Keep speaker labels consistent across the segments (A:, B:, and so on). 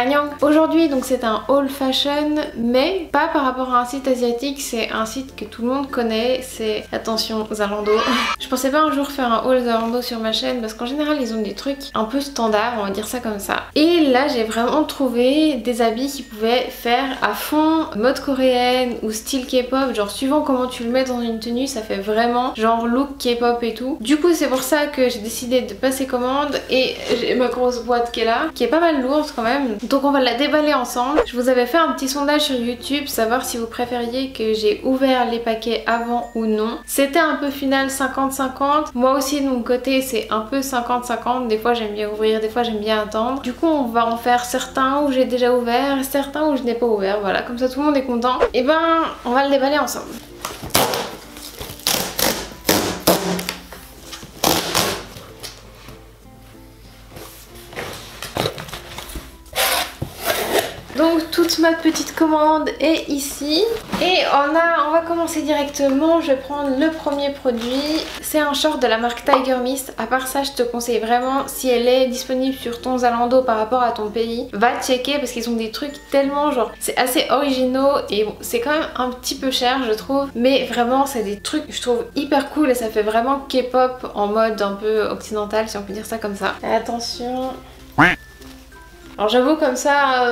A: Annyeong. Aujourd'hui donc c'est un haul fashion, mais pas par rapport à un site asiatique, c'est un site que tout le monde connaît, c'est attention Zalando. Je pensais pas un jour faire un haul Zalando sur ma chaîne parce qu'en général ils ont des trucs un peu standards, on va dire ça comme ça. Et là j'ai vraiment trouvé des habits qui pouvaient faire à fond mode coréenne ou style K-pop, genre suivant comment tu le mets dans une tenue, ça fait vraiment genre look K-pop et tout. Du coup c'est pour ça que j'ai décidé de passer commande et j'ai ma grosse boîte qui est là, qui est pas mal lourde quand même. Donc on va la déballer ensemble. Je vous avais fait un petit sondage sur YouTube, savoir si vous préfériez que j'ai ouvert les paquets avant ou non. C'était un peu final 50-50. Moi aussi de mon côté c'est un peu 50-50. Des fois j'aime bien ouvrir, des fois j'aime bien attendre. Du coup on va en faire certains où j'ai déjà ouvert et certains où je n'ai pas ouvert. Voilà, comme ça tout le monde est content. Et ben on va le déballer ensemble. Donc toute ma petite commande est ici et on va commencer directement. Je vais prendre le premier produit, c'est un short de la marque Tiger Mist. À part ça je te conseille vraiment, si elle est disponible sur ton Zalando par rapport à ton pays, va checker parce qu'ils ont des trucs tellement genre, c'est assez originaux et bon, c'est quand même un petit peu cher je trouve, mais vraiment c'est des trucs je trouve hyper cool et ça fait vraiment K-pop en mode un peu occidental si on peut dire ça comme ça. Attention. Alors j'avoue comme ça,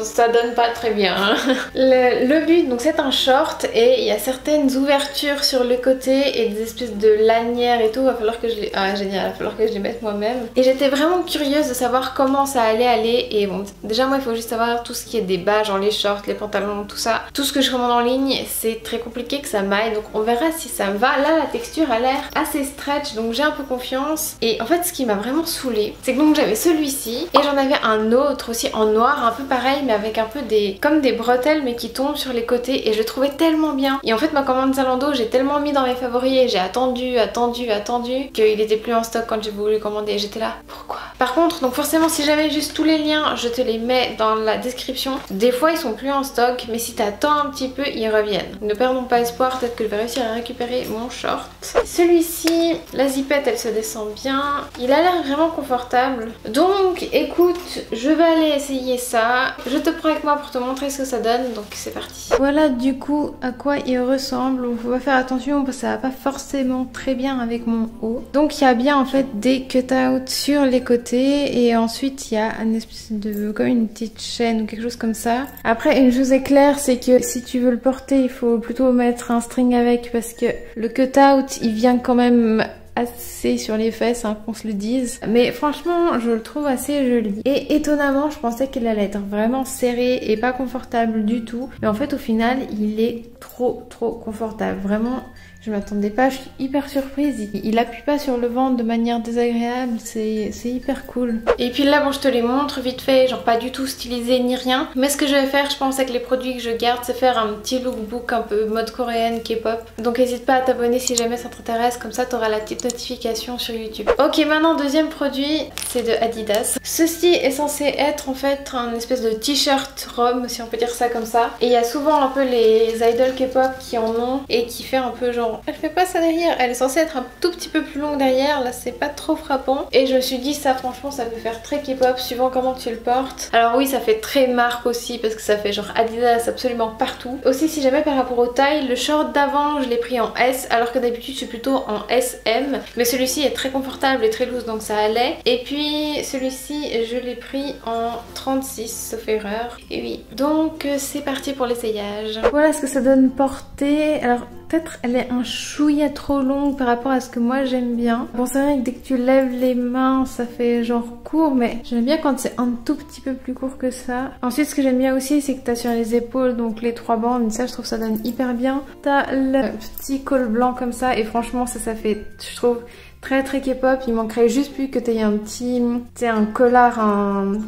A: ça donne pas très bien. Hein. Le but, donc c'est un short et il y a certaines ouvertures sur le côté et des espèces de lanières et tout. Va falloir que je les... Ah génial, va falloir que je les mette moi-même. Et j'étais vraiment curieuse de savoir comment ça allait aller. Et bon, déjà moi il faut juste savoir tout ce qui est des bas, genre les shorts, les pantalons, tout ça. Tout ce que je commande en ligne, c'est très compliqué que ça m'aille. Donc on verra si ça me va. Là la texture a l'air assez stretch, donc j'ai un peu confiance. Et en fait ce qui m'a vraiment saoulée, c'est que donc j'avais celui-ci et j'en avais un autre aussi en noir, un peu pareil mais avec un peu comme des bretelles mais qui tombent sur les côtés et je le trouvais tellement bien. Et en fait ma commande Zalando j'ai tellement mis dans mes favoris et j'ai attendu qu'il était plus en stock quand j'ai voulu commander et j'étais là pourquoi. Par contre donc forcément si jamais juste tous les liens je te les mets dans la description. Des fois ils sont plus en stock mais si t'attends un petit peu ils reviennent. Ne perdons pas espoir, peut-être que je vais réussir à récupérer mon short. Celui-ci, la zipette elle se descend bien, il a l'air vraiment confortable. Donc écoute, je vais aller essayer ça. Je te prends avec moi pour te montrer ce que ça donne, donc c'est parti. Voilà du coup à quoi il ressemble. On va faire attention parce que ça va pas forcément très bien avec mon haut. Donc il y a bien en fait des cut-outs sur les côtés et ensuite il y a une espèce de comme une petite chaîne ou quelque chose comme ça. Après une chose est claire, c'est que si tu veux le porter il faut plutôt mettre un string avec parce que le cut-out il vient quand même assez sur les fesses, hein, qu'on se le dise. Mais franchement, je le trouve assez joli. Et étonnamment, je pensais qu'il allait être vraiment serré et pas confortable du tout. Mais en fait, au final, il est trop confortable. Vraiment, je m'attendais pas, je suis hyper surprise. Il appuie pas sur le ventre de manière désagréable, c'est hyper cool. Et puis là, bon, je te les montre vite fait, genre pas du tout stylisé ni rien. Mais ce que je vais faire, je pense, avec les produits que je garde, c'est faire un petit lookbook un peu mode coréenne, K-pop. Donc n'hésite pas à t'abonner si jamais ça t'intéresse, comme ça t'auras la petite notification sur YouTube. Ok, maintenant deuxième produit, c'est de Adidas. Ceci est censé être en fait un espèce de t-shirt Rome, si on peut dire ça comme ça. Et il y a souvent un peu les idols K-pop qui en ont et qui fait un peu genre... Elle fait pas ça derrière, elle est censée être un tout petit peu plus longue derrière, là c'est pas trop frappant. Et je me suis dit ça franchement ça peut faire très K-pop suivant comment tu le portes. Alors oui ça fait très marque aussi parce que ça fait genre Adidas absolument partout. Aussi si jamais par rapport aux tailles, le short d'avant je l'ai pris en S alors que d'habitude je suis plutôt en SM. Mais celui-ci est très confortable et très loose donc ça allait. Et puis celui-ci je l'ai pris en 36 sauf erreur. Et oui, donc c'est parti pour l'essayage. Voilà ce que ça donne porter. Alors peut-être elle est un chouïa trop longue par rapport à ce que moi j'aime bien. Bon c'est vrai que dès que tu lèves les mains ça fait genre court mais j'aime bien quand c'est un tout petit peu plus court que ça. Ensuite ce que j'aime bien aussi c'est que t'as sur les épaules donc les 3 bandes, ça je trouve ça donne hyper bien. T'as le petit col blanc comme ça et franchement ça fait je trouve très K-pop. Il manquerait juste plus que tu aies un petit, tu sais, un collar,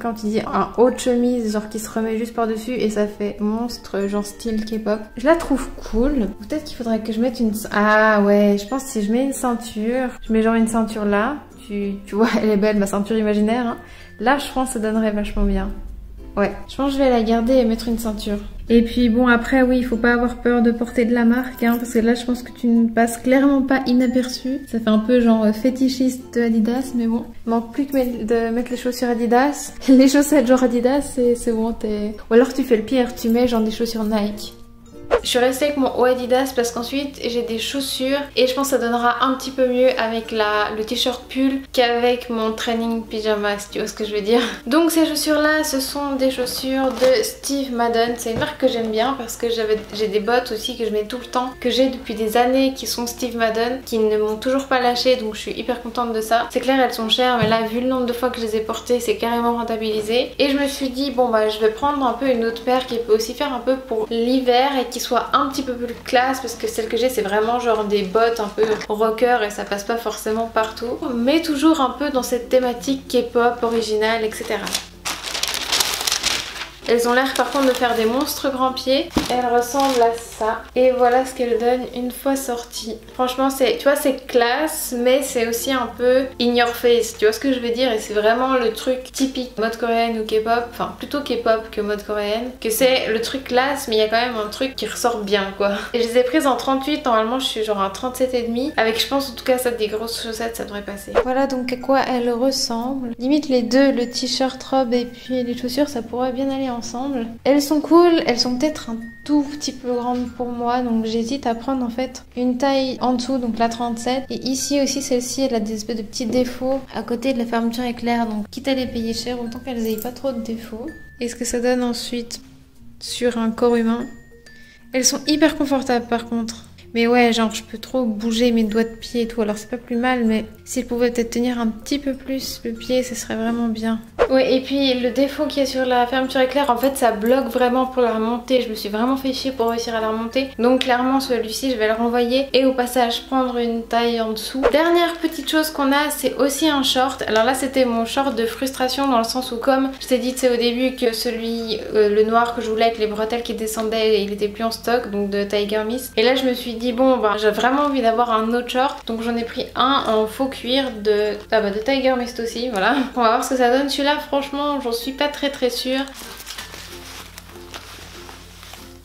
A: quand tu dis un haut de chemise genre qui se remet juste par dessus et ça fait monstre genre style K-pop. Je la trouve cool. Peut-être qu'il faudrait que je mette une... Ah ouais, je pense que si je mets une ceinture, je mets genre une ceinture là, tu vois elle est belle ma ceinture imaginaire, hein. Là je pense que ça donnerait vachement bien. Ouais, je pense que je vais la garder et mettre une ceinture. Et puis bon, après oui, il faut pas avoir peur de porter de la marque, hein, parce que là je pense que tu ne passes clairement pas inaperçu. Ça fait un peu genre fétichiste de Adidas, mais bon. Il manque plus que de mettre les chaussures Adidas. Les chaussettes genre Adidas, c'est bon, t'es... Ou alors tu fais le pire, tu mets genre des chaussures Nike. Je suis restée avec mon haut Adidas parce qu'ensuite j'ai des chaussures et je pense que ça donnera un petit peu mieux avec le t-shirt pull qu'avec mon training pyjama, si tu vois ce que je veux dire. Donc ces chaussures là, ce sont des chaussures de Steve Madden. C'est une marque que j'aime bien parce que j'ai des bottes aussi que je mets tout le temps, que j'ai depuis des années, qui sont Steve Madden, qui ne m'ont toujours pas lâché, donc je suis hyper contente de ça. C'est clair, elles sont chères, mais là vu le nombre de fois que je les ai portées, c'est carrément rentabilisé. Et je me suis dit bon bah je vais prendre un peu une autre paire qui peut aussi faire un peu pour l'hiver et qui soit un petit peu plus classe, parce que celle que j'ai c'est vraiment genre des bottes un peu rocker et ça passe pas forcément partout, mais toujours un peu dans cette thématique K-pop originale, etc. Elles ont l'air par contre de faire des monstres grands pieds. Elles ressemblent à ça. Et voilà ce qu'elles donnent une fois sorties. Franchement, tu vois, c'est classe, mais c'est aussi un peu in your face. Tu vois ce que je veux dire? Et c'est vraiment le truc typique mode coréenne ou K-pop. Enfin, plutôt K-pop que mode coréenne. Que c'est le truc classe, mais il y a quand même un truc qui ressort bien, quoi. Et je les ai prises en 38. Normalement, je suis genre à 37,5. Avec, je pense, en tout cas, ça des grosses chaussettes, ça devrait passer. Voilà donc à quoi elles ressemblent. Limite les deux, le t-shirt robe et puis les chaussures, ça pourrait bien aller ensemble. Elles sont cool, elles sont peut-être un tout petit peu grandes pour moi, donc j'hésite à prendre en fait une taille en dessous, donc la 37. Et ici aussi, celle-ci, elle a des espèces de petits défauts à côté de la fermeture éclair, donc quitte à les payer cher, autant qu'elles aient pas trop de défauts. Et ce que ça donne ensuite sur un corps humain. Elles sont hyper confortables par contre. Mais ouais, genre je peux trop bouger mes doigts de pied et tout, alors c'est pas plus mal, mais s'ils pouvaient peut-être tenir un petit peu plus le pied, ce serait vraiment bien. Ouais, et puis le défaut qu'il y a sur la fermeture éclair, en fait ça bloque vraiment pour la remonter. Je me suis vraiment fait chier pour réussir à la remonter. Donc clairement celui-ci je vais le renvoyer et au passage prendre une taille en dessous. Dernière petite chose qu'on a, c'est aussi un short. Alors là c'était mon short de frustration dans le sens où, comme je t'ai dit au début que celui, le noir que je voulais avec les bretelles qui descendaient, il était plus en stock, donc de Tiger Mist. Et là je me suis dit bon bah j'ai vraiment envie d'avoir un autre short, donc j'en ai pris un en faux cuir de Tiger Mist aussi, voilà. On va voir ce que ça donne. Celui-là franchement j'en suis pas très sûre.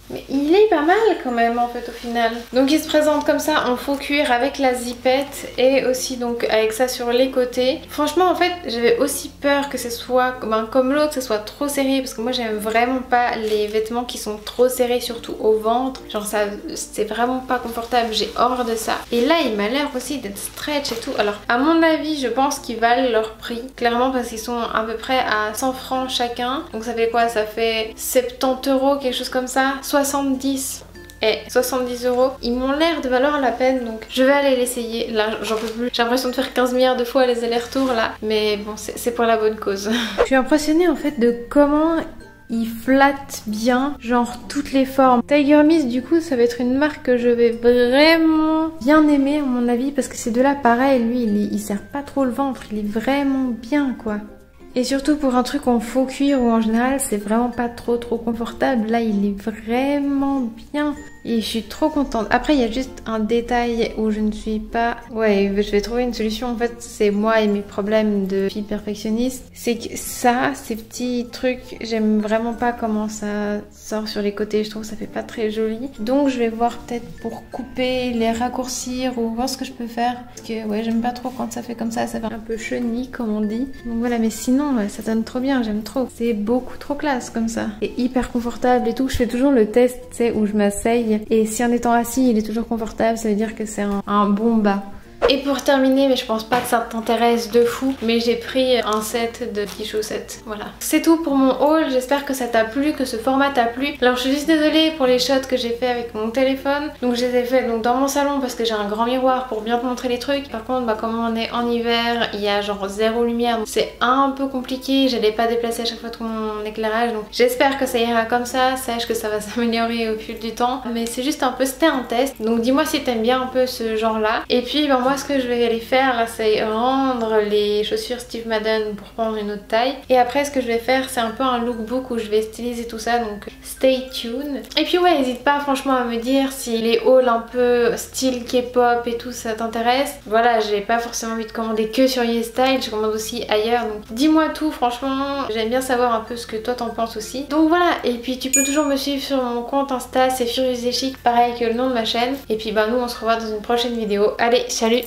A: Mais il est pas mal quand même en fait au final. Donc il se présente comme ça en faux cuir avec la zipette et aussi donc avec ça sur les côtés. Franchement en fait j'avais aussi peur que ce soit comme l'autre, que ce soit trop serré, parce que moi j'aime vraiment pas les vêtements qui sont trop serrés, surtout au ventre. Genre ça c'est vraiment pas confortable, j'ai horreur de ça. Et là il m'a l'air aussi d'être stretch et tout. Alors à mon avis je pense qu'ils valent leur prix, clairement, parce qu'ils sont à peu près à 100 francs chacun. Donc ça fait quoi? Ça fait 70 €, quelque chose comme ça. 70 et 70 €. Ils m'ont l'air de valoir la peine, donc je vais aller l'essayer. Là j'en peux plus, j'ai l'impression de faire 15 milliards de fois les allers-retours là, mais bon c'est pour la bonne cause. Je suis impressionnée en fait de comment il flatte bien genre toutes les formes. Tiger Mist du coup ça va être une marque que je vais vraiment bien aimer à mon avis, parce que ces deux là pareil, lui il serre pas trop le ventre, il est vraiment bien quoi. Et surtout pour un truc en faux cuir où en général c'est vraiment pas trop confortable, là il est vraiment bien. Et je suis trop contente. Après il y a juste un détail où je ne suis pas... Ouais, je vais trouver une solution. En fait c'est moi et mes problèmes de fille perfectionniste. C'est que ça, ces petits trucs, j'aime vraiment pas comment ça sort sur les côtés. Je trouve que ça fait pas très joli. Donc je vais voir peut-être pour couper, les raccourcir ou voir ce que je peux faire. Parce que ouais, j'aime pas trop quand ça fait comme ça fait un peu chenille comme on dit. Donc voilà, mais sinon ouais, ça donne trop bien, j'aime trop. C'est beaucoup trop classe comme ça. Et hyper confortable et tout. Je fais toujours le test, tu sais, où je m'asseye. Et si en étant assis il est toujours confortable, ça veut dire que c'est un bon bas. Et pour terminer, mais je pense pas que ça t'intéresse de fou, mais j'ai pris un set de petites chaussettes, voilà. C'est tout pour mon haul, j'espère que ça t'a plu, que ce format t'a plu. Alors je suis juste désolée pour les shots que j'ai fait avec mon téléphone. Donc je les ai fait donc, dans mon salon parce que j'ai un grand miroir pour bien te montrer les trucs. Par contre, comme on est en hiver, il y a genre zéro lumière, donc c'est un peu compliqué. J'allais pas déplacer à chaque fois tout mon éclairage, donc j'espère que ça ira comme ça. Sache que ça va s'améliorer au fil du temps, mais c'est juste un peu, c'était un test. Donc dis-moi si t'aimes bien un peu ce genre là. Et puis moi moi ce que je vais aller faire là, c'est rendre les chaussures Steve Madden pour prendre une autre taille. Et après ce que je vais faire, c'est un peu un lookbook où je vais styliser tout ça, donc stay tuned. Et puis ouais, n'hésite pas franchement à me dire si les hauls un peu style K-pop et tout ça t'intéresse. Voilà, j'ai pas forcément envie de commander que sur YesStyle, je commande aussi ailleurs, donc dis-moi tout, franchement j'aime bien savoir un peu ce que toi t'en penses aussi. Donc voilà, et puis tu peux toujours me suivre sur mon compte Insta, c'est Furieuse et Chic, pareil que le nom de ma chaîne. Et puis bah nous on se revoit dans une prochaine vidéo. Allez, salut!